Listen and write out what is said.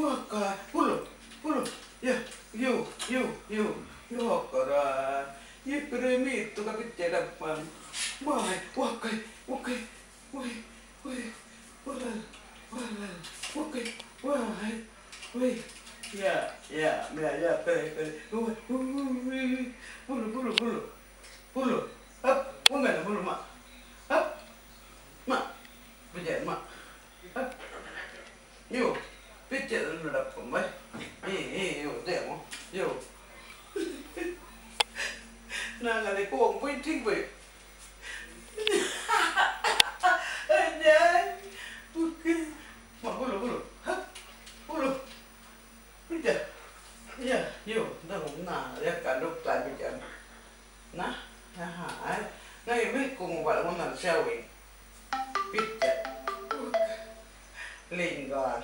Waka, pulu, ya, hokara, yipere tu kapitya dapan, wai, wakai, wai, ya, pere, pulu, up, woman, pulu mak, up, mak, berjalan mak, up, yo. Picture nó đập vào mấy, yêu đẹp không, yêu, nàng là cô ông quên thích vậy, anh nhá, ok, mà bulu, picture, yeah, yêu, nó cũng là đẹp cả lúc tại picture, nè, hả, ngay biết cùng gọi là món làm sao vậy, picture, linh god.